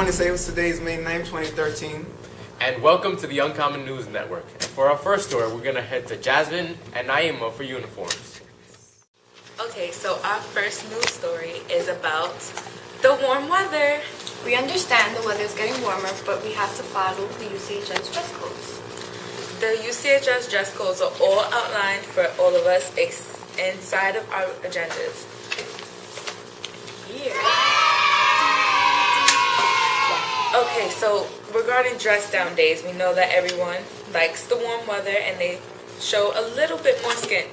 to say was today is May 9, 2013. And welcome to the Uncommon News Network. And for our first story, we're going to head to Jasmine and Naima for uniforms. Okay, so our first news story is about the warm weather. We understand the weather is getting warmer, but we have to follow the UCHS dress codes. The UCHS dress codes are all outlined for all of us inside of our agendas. Okay, so regarding dress down days, we know that everyone likes the warm weather and they show a little bit more skin,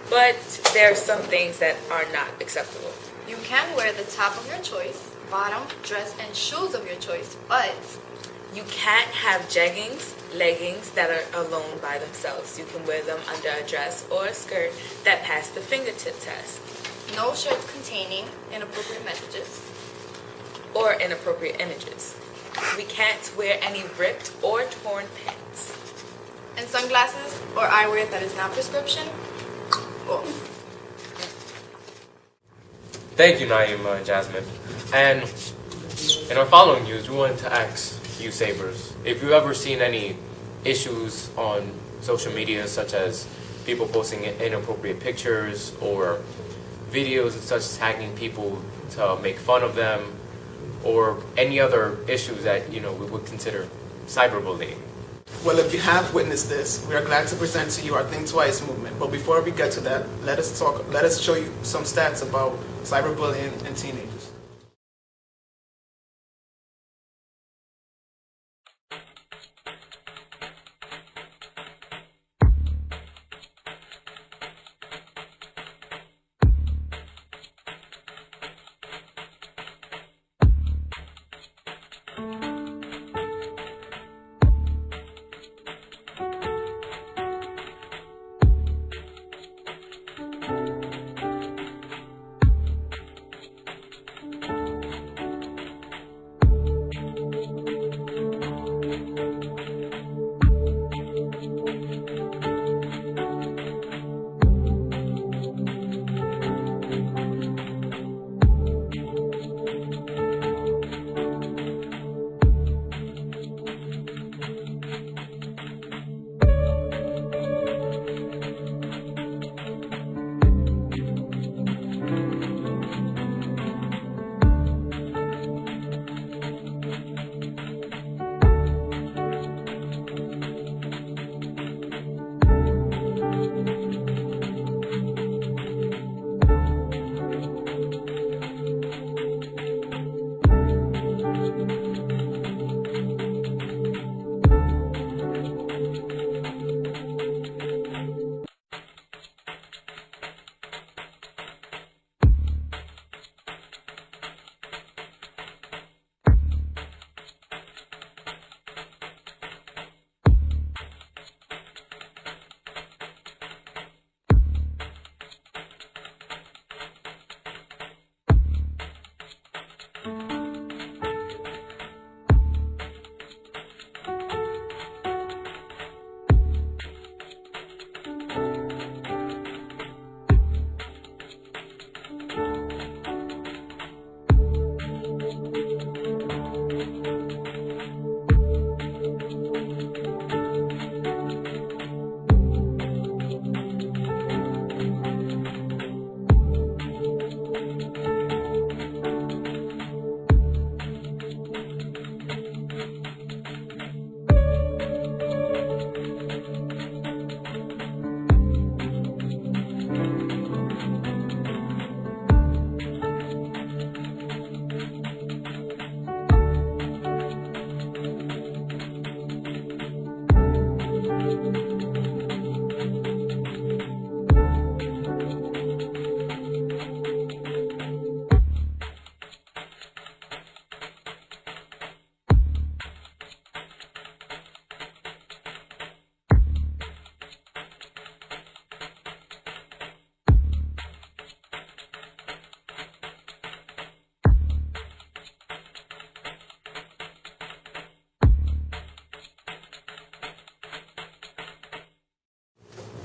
but there are some things that are not acceptable. You can wear the top of your choice, bottom, dress, and shoes of your choice, but you can't have jeggings, leggings that are alone by themselves. You can wear them under a dress or a skirt that pass the fingertip test. No shirts containing inappropriate messages or inappropriate images. We can't wear any ripped or torn pants. And sunglasses or eyewear that is not prescription, off. Thank you, Naima and Jasmine. And in our following news, we wanted to ask you Sabers, if you've ever seen any issues on social media, such as people posting inappropriate pictures or videos and such, tagging people to make fun of them, or any other issues that we would consider cyberbullying. Well, if you have witnessed this, we are glad to present to you our Think Twice movement. But before we get to that, let us show you some stats about cyberbullying in teenagers.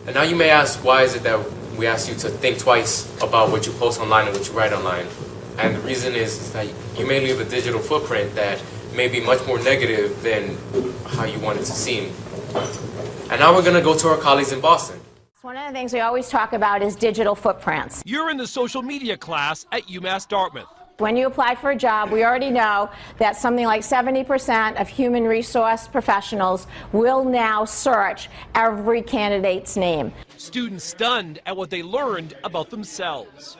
And now you may ask, why is it that we ask you to think twice about what you post online and what you write online? And the reason is that you may leave a digital footprint that may be much more negative than how you want it to seem. And now we're going to go to our colleagues in Boston. One of the things we always talk about is digital footprints. You're in the social media class at UMass Dartmouth. When you apply for a job, we already know that something like 70% of human resource professionals will now search every candidate's name. Students stunned at what they learned about themselves.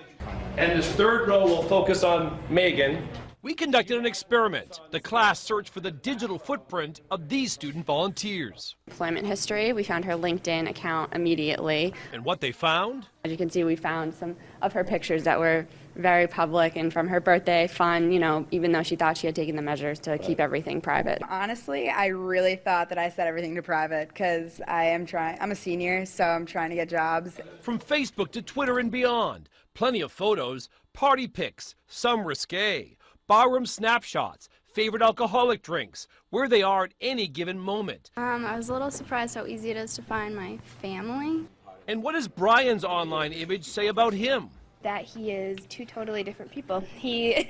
And this third row will focus on Megan. We conducted an experiment. The class searched for the digital footprint of these student volunteers. Employment history, we found her LinkedIn account immediately. And what they found? As you can see, we found some of her pictures that were very public and from her birthday, fun, you know, even though she thought she had taken the measures to keep everything private. Honestly, I really thought that I set everything to private because I'm a senior, so I'm trying to get jobs. From Facebook to Twitter and beyond, plenty of photos, party pics, some risque, barroom snapshots, favorite alcoholic drinks, where they are at any given moment. I was a little surprised how easy it is to find my family. And what does Brian's online image say about him? That he is two totally different people. He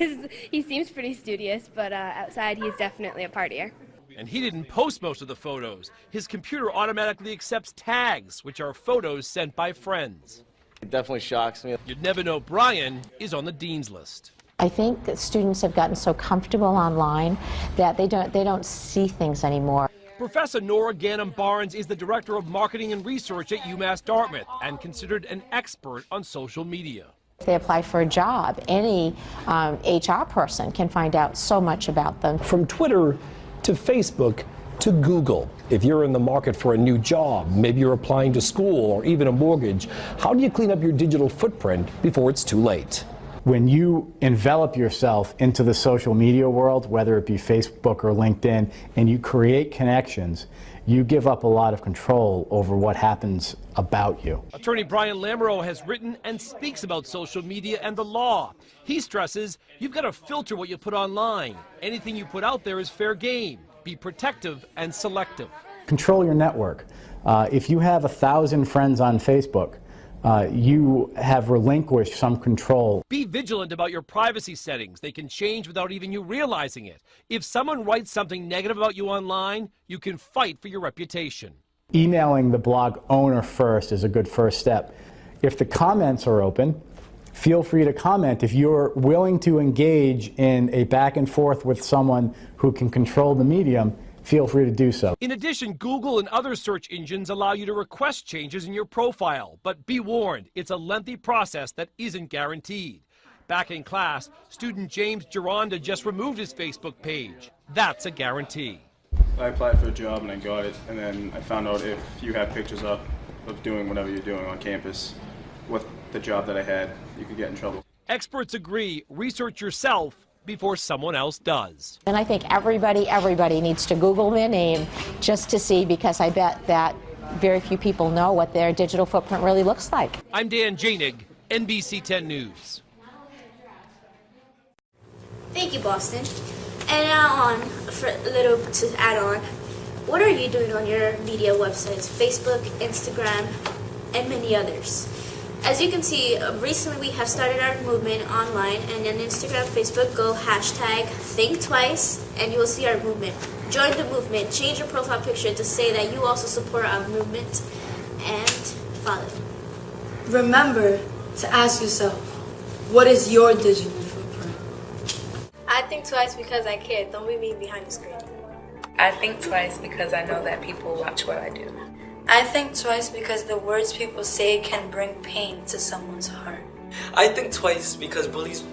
seems pretty studious, but outside he's definitely a partier. And he didn't post most of the photos. His computer automatically accepts tags, which are photos sent by friends. It definitely shocks me. You'd never know Brian is on the dean's list. I think that students have gotten so comfortable online that they don't see things anymore. Professor Nora Gannam-Barnes is the Director of Marketing and Research at UMass Dartmouth and considered an expert on social media. If they apply for a job, any HR person can find out so much about them. From Twitter to Facebook to Google. If you're in the market for a new job, maybe you're applying to school or even a mortgage, how do you clean up your digital footprint before it's too late? When you envelop yourself into the social media world, whether it be Facebook or LinkedIn, and you create connections, you give up a lot of control over what happens about you. Attorney Brian Lamoureux has written and speaks about social media and the law. He stresses you've got to filter what you put online. Anything you put out there is fair game. Be protective and selective. Control your network. If you have 1,000 friends on Facebook, you have relinquished some control. Be vigilant about your privacy settings. They can change without even you realizing it. If someone writes something negative about you online, you can fight for your reputation. Emailing the blog owner first is a good first step. If the comments are open, feel free to comment. If you're willing to engage in a back and forth with someone who can control the medium, feel free to do so. In addition, Google and other search engines allow you to request changes in your profile. But be warned, it's a lengthy process that isn't guaranteed. Back in class, student James Geronda just removed his Facebook page. That's a guarantee. I applied for a job and I got it, and then I found out if you have pictures up of doing whatever you're doing on campus with the job that I had, you could get in trouble. Experts agree, research yourself before someone else does. And I think everybody needs to Google their name just to see, because I bet that very few people know what their digital footprint really looks like. I'm Dan Janig, NBC 10 News. Thank you, Boston. And now on, for a little to add on, what are you doing on your media websites, Facebook, Instagram, and many others? As you can see, recently we have started our movement online, and on Instagram, Facebook, go #ThinkTwice, and you will see our movement. Join the movement, change your profile picture to say that you also support our movement, and follow. Remember to ask yourself, what is your digital footprint? I think twice because I care. Don't be me behind the screen. I think twice because I know that people watch what I do. I think twice because the words people say can bring pain to someone's heart. I think twice because bullies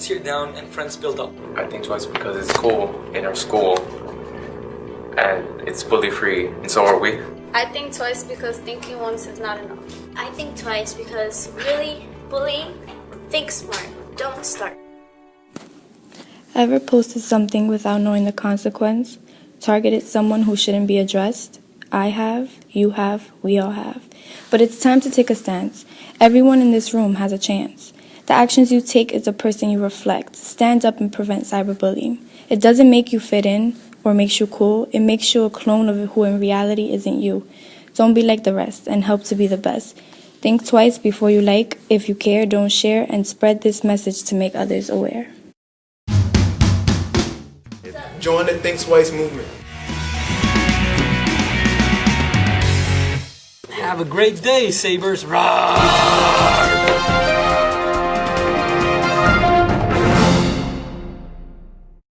tear down and friends build up. I think twice because it's cool in our school and it's bully free, and so are we. I think twice because thinking once is not enough. I think twice because really, bullying, think smart, don't start. Ever posted something without knowing the consequence? Targeted someone who shouldn't be addressed? I have, you have, we all have. But it's time to take a stance. Everyone in this room has a chance. The actions you take is the person you reflect. Stand up and prevent cyberbullying. It doesn't make you fit in or makes you cool. It makes you a clone of who in reality isn't you. Don't be like the rest and help to be the best. Think twice before you like. If you care, don't share, and spread this message to make others aware. Join the Think Twice movement. Have a great day, Sabres. Roar!